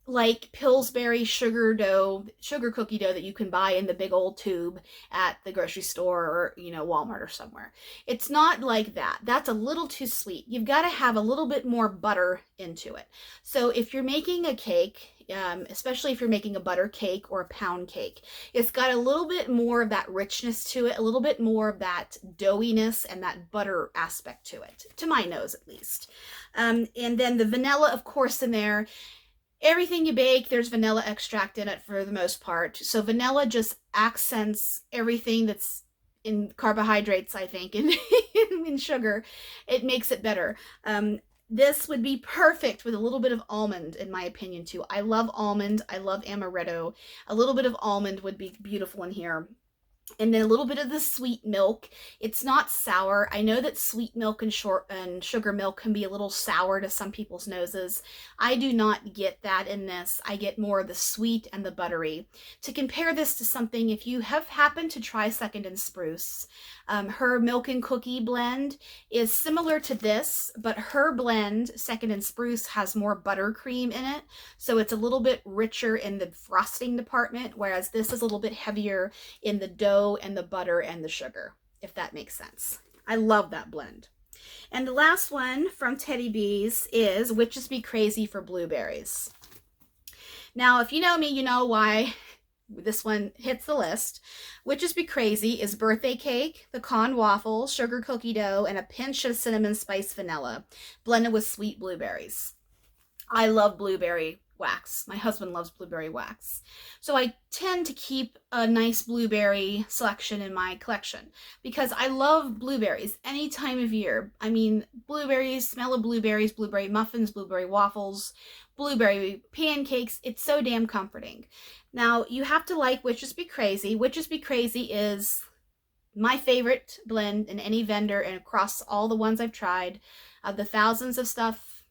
like Pillsbury sugar cookie dough that you can buy in the big old tube at the grocery store or, Walmart or somewhere. It's not like that. That's a little too sweet. You've got to have a little bit more butter into it. So if you're making a cake, especially if you're making a butter cake or a pound cake, it's got a little bit more of that richness to it, a little bit more of that doughiness and that butter aspect to it, to my nose at least. And then the vanilla, of course, in there. Everything you bake, there's vanilla extract in it for the most part. So vanilla just accents everything that's in carbohydrates, I think, and in sugar. It makes it better. This would be perfect with a little bit of almond, in my opinion, too. I love almond. I love amaretto. A little bit of almond would be beautiful in here. And then a little bit of the sweet milk. It's not sour. I know that sweet milk and sugar milk can be a little sour to some people's noses. I do not get that in this. I get more of the sweet and the buttery. To compare this to something, if you have happened to try Second and Spruce, her Milk and Cookie blend is similar to this, but her blend, Second and Spruce, has more buttercream in it. So it's a little bit richer in the frosting department, whereas this is a little bit heavier in the dough and the butter and the sugar, if that makes sense. I love that blend. And the last one from Teddy B's is Witches Be Crazy for Blueberries. Now, if you know me, you know why this one hits the list. Witches Be Crazy is birthday cake, pecan waffle, sugar cookie dough, and a pinch of cinnamon spice vanilla blended with sweet blueberries. I love blueberry wax. My husband loves blueberry wax. So I tend to keep a nice blueberry selection in my collection because I love blueberries any time of year. I mean, blueberries, smell of blueberries, blueberry muffins, blueberry waffles, blueberry pancakes. It's so damn comforting. Now, you have to like Witches Be Crazy. Witches Be Crazy is my favorite blend in any vendor and across all the ones I've tried. Of the thousands of stuff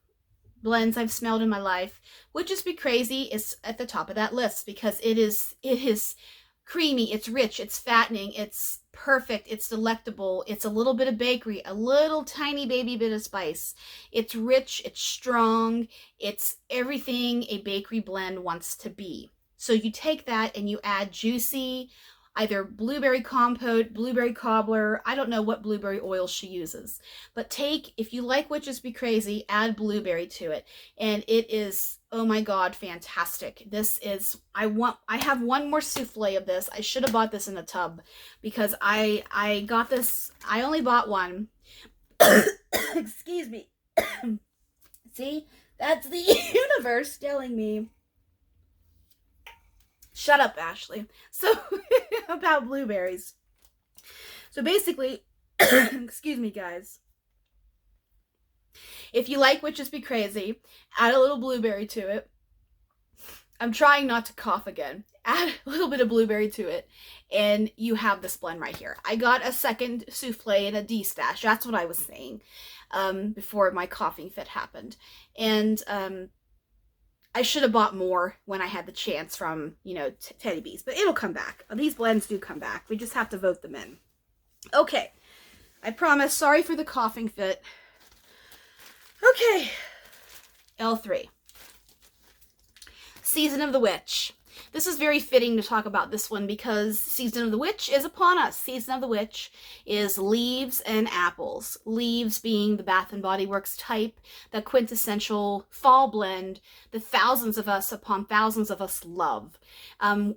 blends I've smelled in my life, Would Just Be Crazy is at the top of that list because it is creamy, it's rich, it's fattening, it's perfect, it's delectable, it's a little bit of bakery, a little tiny baby bit of spice. It's rich, it's strong, it's everything a bakery blend wants to be. So you take that and you add juicy, either blueberry compote, blueberry cobbler, I don't know what blueberry oil she uses. But if you like Would Just Be Crazy, add blueberry to it. And it is, oh my God, fantastic. This is, I have one more souffle of this. I should have bought this in a tub because I got this, I only bought one. Excuse me. See, that's the universe telling me. Shut up, Ashley. So, about blueberries. So basically, excuse me, guys. If you like Would Just Be Crazy, add a little blueberry to it. I'm trying not to cough again. Add a little bit of blueberry to it, and you have this blend right here. I got a second souffle and a D-stash. That's what I was saying before my coughing fit happened. And I should have bought more when I had the chance from, you know, Teddy Bees, but it'll come back. These blends do come back. We just have to vote them in. Okay, I promise. Sorry for the coughing fit. Okay, L3. Season of the Witch. This is very fitting to talk about this one because Season of the Witch is upon us. Season of the Witch is leaves and apples. Leaves being the Bath & Body Works type, the quintessential fall blend that thousands of us upon thousands of us love.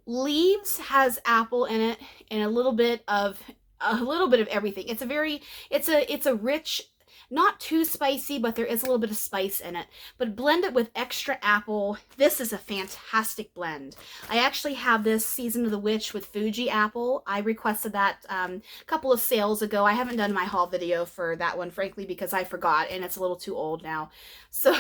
Leaves has apple in it and a little bit of everything. It's a rich, not too spicy, but there is a little bit of spice in it. But blend it with extra apple. This is a fantastic blend. I actually have this Season of the Witch with Fuji apple. I requested that a couple of sales ago. I haven't done my haul video for that one, frankly, because I forgot, and it's a little too old now. So,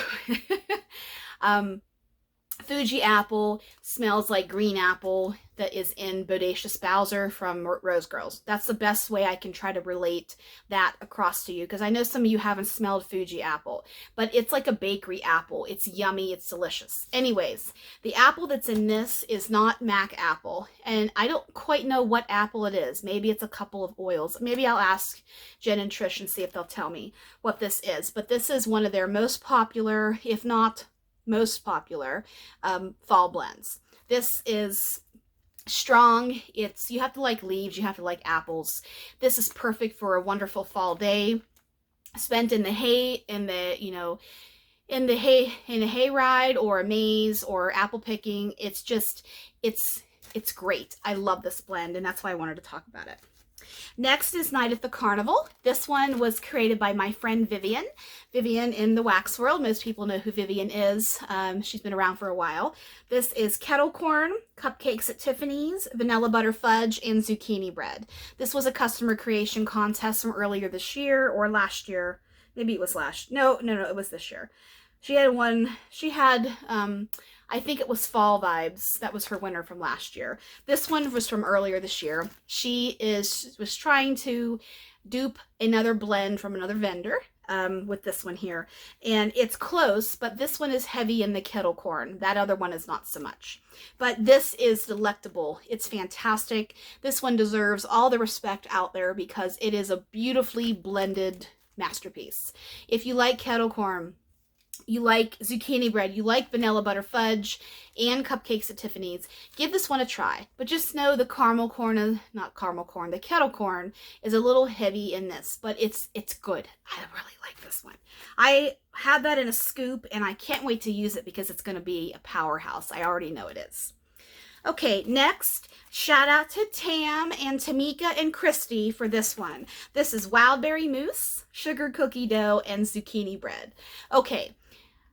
Fuji apple smells like green apple that is in Bodacious Bowser from Rose Girls. That's the best way I can try to relate that across to you, because I know some of you haven't smelled Fuji apple, but it's like a bakery apple. It's yummy. It's delicious. Anyways, the apple that's in this is not Mac apple, and I don't quite know what apple it is. Maybe it's a couple of oils. Maybe I'll ask Jen and Trish and see if they'll tell me what this is, but this is one of their most popular, if not most popular, fall blends. This is strong. You have to like leaves, you have to like apples. This is perfect for a wonderful fall day spent in the hay, in a hayride or a maze or apple picking. It's great. I love this blend, and that's why I wanted to talk about it. Next is Night at the Carnival. This one was created by my friend Vivian. Vivian in the wax world. Most people know who Vivian is. She's been around for a while. This is kettle corn, cupcakes at Tiffany's, vanilla butter fudge, and zucchini bread. This was a customer creation contest from earlier this year or last year. Maybe it was no, it was this year. She had I think it was Fall Vibes. That was her winner from last year. This one was from earlier this year. She was trying to dupe another blend from another vendor with this one here. And it's close, but this one is heavy in the kettle corn. That other one is not so much. But this is delectable. It's fantastic. This one deserves all the respect out there because it is a beautifully blended masterpiece. If you like kettle corn, you like zucchini bread, you like vanilla butter fudge, and cupcakes at Tiffany's, give this one a try. But just know the the kettle corn is a little heavy in this, but it's good. I really like this one. I had that in a scoop, and I can't wait to use it because it's going to be a powerhouse. I already know it is. Okay, next, shout out to Tam and Tamika and Christy for this one. This is Wildberry Mousse, sugar cookie dough, and zucchini bread. Okay,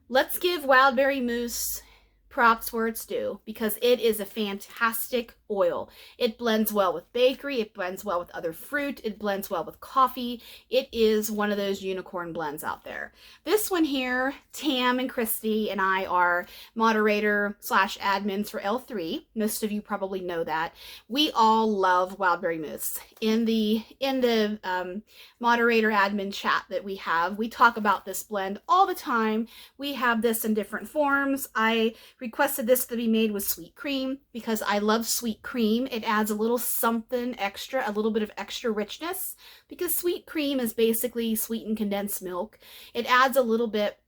let's give Wildberry Mousse props where it's due because it is a fantastic oil. It blends well with bakery, it blends well with other fruit, it blends well with coffee. It is one of those unicorn blends out there. This one here, Tam and Christy and I are moderator slash admins for L3. Most of you probably know that. We all love Wildberry Mousse. In the moderator admin chat that we have, we talk about this blend all the time. We have this in different forms. I requested this to be made with sweet cream because I love sweet cream. It adds a little something extra, a little bit of extra richness, because sweet cream is basically sweetened condensed milk. It adds a little bit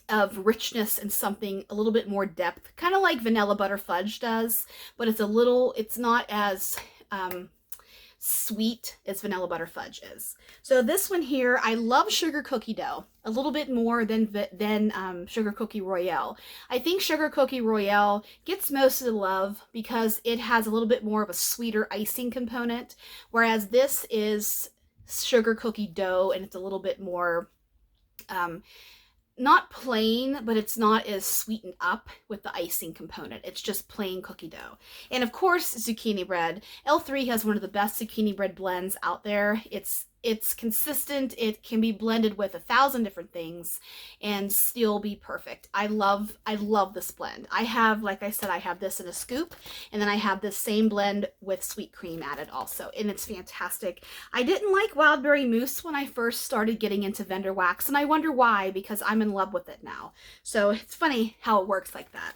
of richness and something a little bit more depth, kind of like vanilla butter fudge does, but it's not as sweet as vanilla butter fudge is. So this one here, I love sugar cookie dough a little bit more than sugar cookie royale. I think sugar cookie royale gets most of the love because it has a little bit more of a sweeter icing component, whereas this is sugar cookie dough and it's a little bit more not plain, but it's not as sweetened up with the icing component. It's just plain cookie dough. And of course, zucchini bread. L3 has one of the best zucchini bread blends out there. It's consistent. It can be blended with 1,000 different things and still be perfect. I love this blend. I have, like I said, I have this in a scoop, and then I have this same blend with sweet cream added also, and it's fantastic. I didn't like Wildberry Mousse when I first started getting into vendor wax, and I wonder why, because I'm in love with it now. So it's funny how it works like that.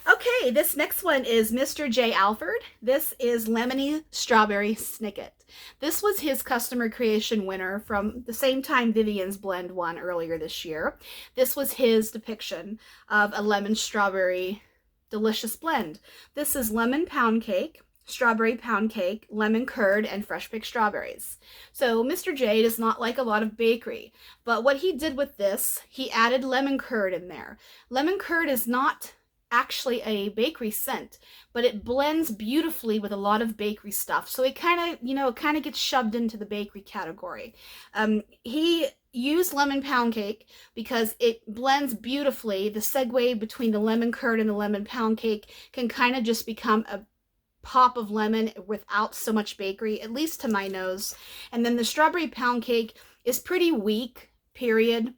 Okay, this next one is Mr. J. Alford. This is Lemony Strawberry Snicket. This was his customer creation winner from the same time Vivian's blend won earlier this year. This was his depiction of a lemon strawberry delicious blend. This is lemon pound cake, strawberry pound cake, lemon curd, and fresh picked strawberries. So Mr. J does not like a lot of bakery, but what he did with this, he added lemon curd in there. Lemon curd is not actually a bakery scent, but it blends beautifully with a lot of bakery stuff. So it kind of gets shoved into the bakery category. He used lemon pound cake because it blends beautifully. The segue between the lemon curd and the lemon pound cake can kind of just become a pop of lemon without so much bakery, at least to my nose. And then the strawberry pound cake is pretty weak, period.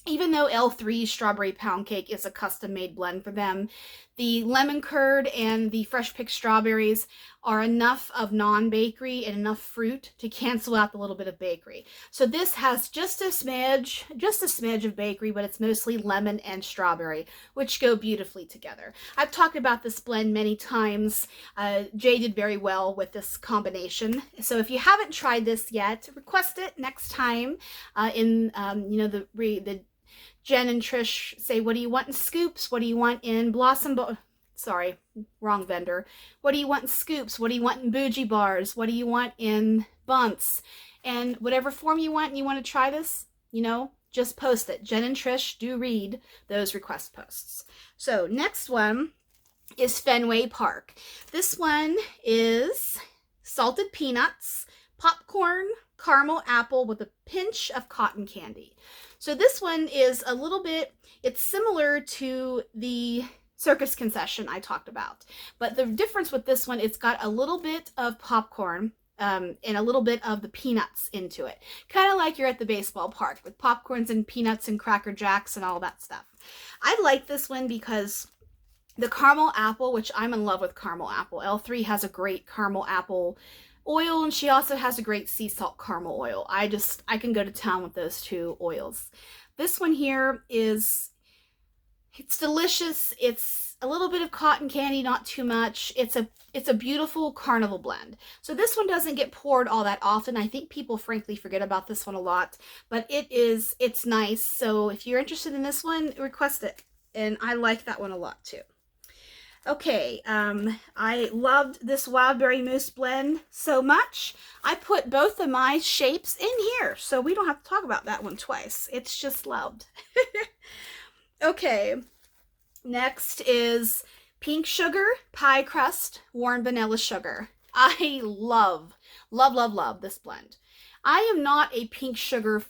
Even though L3 strawberry pound cake is a custom-made blend for them, the lemon curd and the fresh picked strawberries are enough of non-bakery and enough fruit to cancel out the little bit of bakery. So this has just a smidge of bakery, but it's mostly lemon and strawberry, which go beautifully together. I've talked about this blend many times. Jay did very well with this combination. So if you haven't tried this yet, request it next time the Jen and Trish say, what do you want in scoops? What do you want in sorry, wrong vendor. What do you want in scoops? What do you want in bougie bars? What do you want in bunts? And whatever form you want and you want to try this, just post it. Jen and Trish do read those request posts. So next one is Fenway Park. This one is salted peanuts, popcorn, caramel apple with a pinch of cotton candy. So this one is a little bit, it's similar to the circus concession I talked about. But the difference with this one, it's got a little bit of popcorn and a little bit of the peanuts into it. Kind of like you're at the baseball park with popcorns and peanuts and Cracker Jacks and all that stuff. I like this one because the caramel apple, which I'm in love with caramel apple. L3 has a great caramel apple oil, and she also has a great sea salt caramel oil. I can go to town with those two oils. This one here it's delicious. It's a little bit of cotton candy, not too much. It's a beautiful carnival blend. So this one doesn't get poured all that often. I think people frankly forget about this one a lot, but it's nice. So if you're interested in this one, request it. And I like that one a lot too. Okay, I loved this Wildberry Mousse blend so much, I put both of my shapes in here, so we don't have to talk about that one twice. It's just loved. Okay, next is Pink Sugar Pie Crust Warm Vanilla Sugar. I love this blend. I am not a pink sugar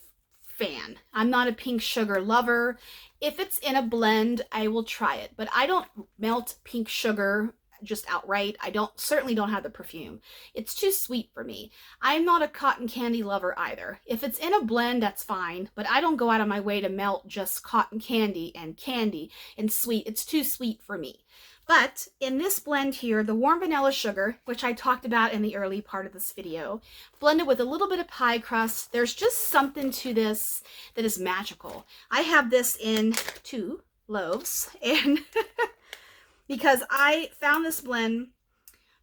fan. I'm not a pink sugar lover. If it's in a blend, I will try it, but I don't melt pink sugar just outright. I certainly don't have the perfume. It's too sweet for me. I'm not a cotton candy lover either. If it's in a blend, that's fine, but I don't go out of my way to melt just cotton candy and sweet. It's too sweet for me. But in this blend here, the warm vanilla sugar, which I talked about in the early part of this video, blended with a little bit of pie crust, there's just something to this that is magical. I have this in 2 loaves, and because I found this blend,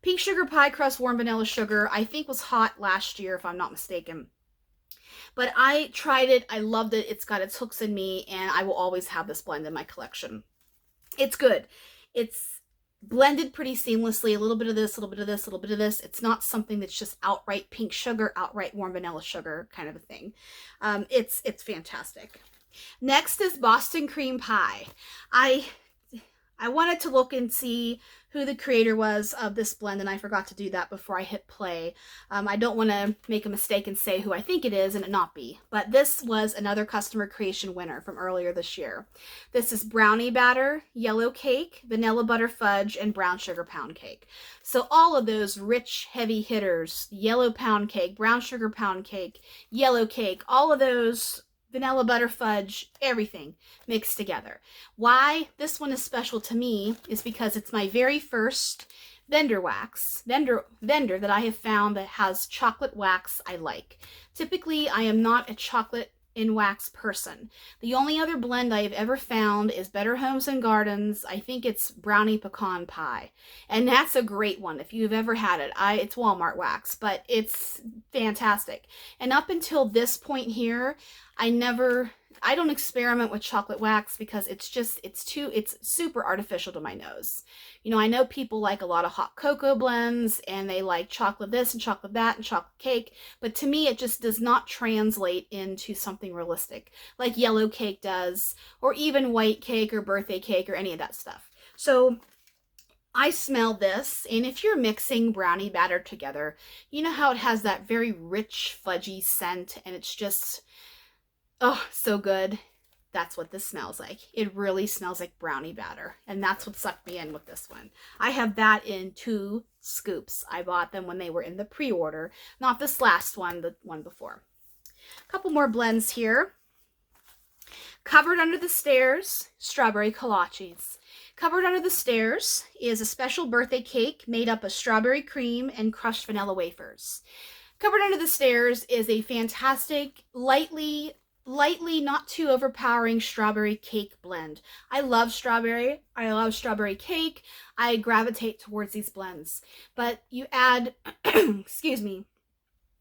pink sugar pie crust, warm vanilla sugar, I think was hot last year, if I'm not mistaken. But I tried it, I loved it, it's got its hooks in me, and I will always have this blend in my collection. It's good. It's blended pretty seamlessly, a little bit of this, a little bit of this, a little bit of this. It's not something that's just outright pink sugar, outright warm vanilla sugar kind of a thing. It's fantastic. Next is Boston cream pie. I wanted to look and see who the creator was of this blend, and I forgot to do that before I hit play. I don't want to make a mistake and say who I think it is and it not be, but this was another customer creation winner from earlier this year. This is brownie batter, yellow cake, vanilla butter fudge, and brown sugar pound cake. So all of those rich, heavy hitters, yellow pound cake, brown sugar pound cake, yellow cake, all of those, vanilla butter fudge, everything mixed together. Why this one is special to me is because it's my very first vendor that I have found that has chocolate wax I like. Typically, I am not a chocolate in wax person. The only other blend I have ever found is Better Homes and Gardens. I think it's brownie pecan pie, and that's a great one if you've ever had it. It's Walmart wax, but it's fantastic. And up until this point here, I don't experiment with chocolate wax because it's super artificial to my nose. You know, I know people like a lot of hot cocoa blends and they like chocolate this and chocolate that and chocolate cake, but to me it just does not translate into something realistic like yellow cake does, or even white cake or birthday cake or any of that stuff. So I smell this, and if you're mixing brownie batter together, you know how it has that very rich fudgy scent, and it's just, oh, so good. That's what this smells like. It really smells like brownie batter, and that's what sucked me in with this one. I have that in 2 scoops. I bought them when they were in the pre-order, not this last one, the one before. A couple more blends here. Covered Under the Stairs, strawberry kolaches. Covered Under the Stairs is a special birthday cake made up of strawberry cream and crushed vanilla wafers. Covered Under the Stairs is a fantastic, lightly, not too overpowering strawberry cake blend. I love strawberry. I love strawberry cake. I gravitate towards these blends. But you add, excuse me,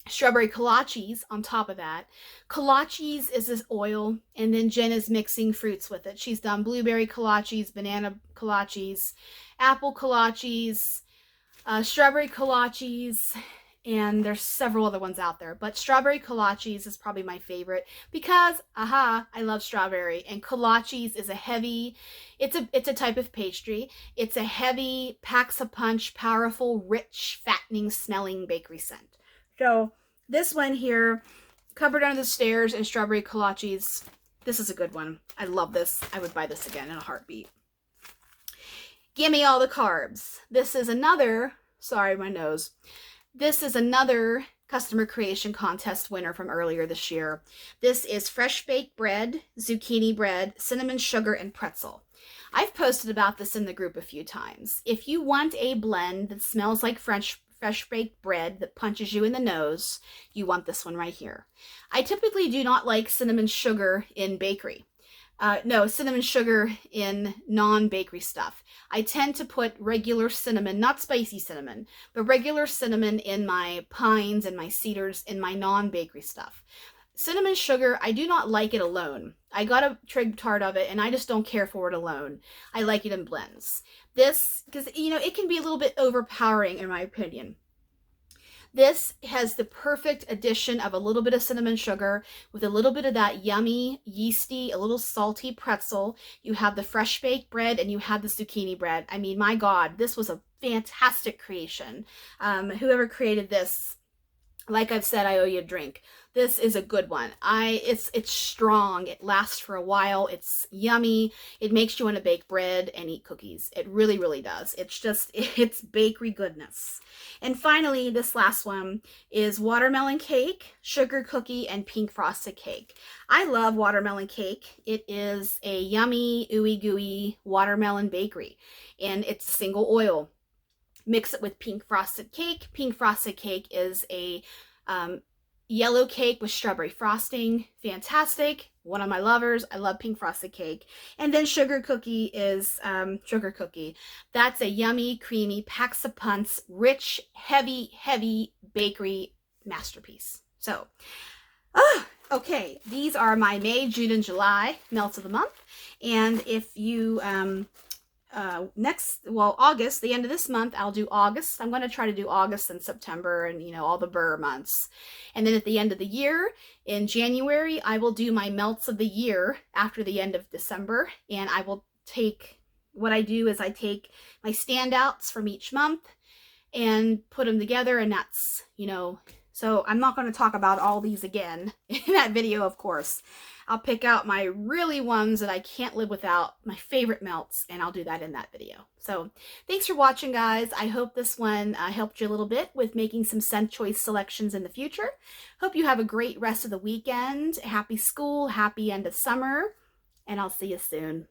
strawberry kolaches on top of that. Kolaches is this oil, and then Jen is mixing fruits with it. She's done blueberry kolaches, banana kolaches, apple kolaches, strawberry kolaches, and there's several other ones out there, but strawberry kolaches is probably my favorite because, I love strawberry, and kolaches is a heavy, it's a type of pastry. It's a heavy, packs a punch, powerful, rich, fattening, smelling bakery scent. So this one here, Covered Under the Stairs and strawberry kolaches, this is a good one. I love this. I would buy this again in a heartbeat. Gimme All the Carbs. This is another, sorry, my nose. This is another customer creation contest winner from earlier this year. This is fresh baked bread, zucchini bread, cinnamon sugar, and pretzel. I've posted about this in the group a few times. If you want a blend that smells like fresh baked bread that punches you in the nose, you want this one right here. I typically do not like cinnamon sugar in bakery. Cinnamon sugar in non-bakery stuff. I tend to put regular cinnamon, not spicy cinnamon, but regular cinnamon in my pines and my cedars in my non-bakery stuff. Cinnamon sugar, I do not like it alone. I got a trig tart of it and I just don't care for it alone. I like it in blends. This, because, you know, it can be a little bit overpowering in my opinion. This has the perfect addition of a little bit of cinnamon sugar with a little bit of that yummy, yeasty, a little salty pretzel. You have the fresh baked bread and you have the zucchini bread. I mean, my God, this was a fantastic creation. Whoever created this, Like I've said, I owe you a drink. This is a good one. It's strong. It lasts for a while. It's yummy. It makes you want to bake bread and eat cookies. It really, really does. It's bakery goodness. And finally, this last one is watermelon cake, sugar cookie, and pink frosted cake. I love watermelon cake. It is a yummy, ooey gooey watermelon bakery, and it's single oil. Mix it with pink frosted cake. Pink frosted cake is a yellow cake with strawberry frosting. Fantastic. One of my lovers. I love pink frosted cake. And then sugar cookie is sugar cookie. That's a yummy, creamy, packs a punch, rich, heavy, heavy bakery masterpiece. So, okay. These are my May, June, and July melts of the month. And if you August, the end of this month, I'll do August. I'm going to try to do August and September and, all the burr months. And then at the end of the year, in January, I will do my melts of the year after the end of December. And I will what I do is I take my standouts from each month and put them together. And that's, so I'm not going to talk about all these again in that video, of course. I'll pick out my really ones that I can't live without, my favorite melts, and I'll do that in that video. So thanks for watching, guys. I hope this one helped you a little bit with making some scent choice selections in the future. Hope you have a great rest of the weekend. Happy school, happy end of summer, and I'll see you soon.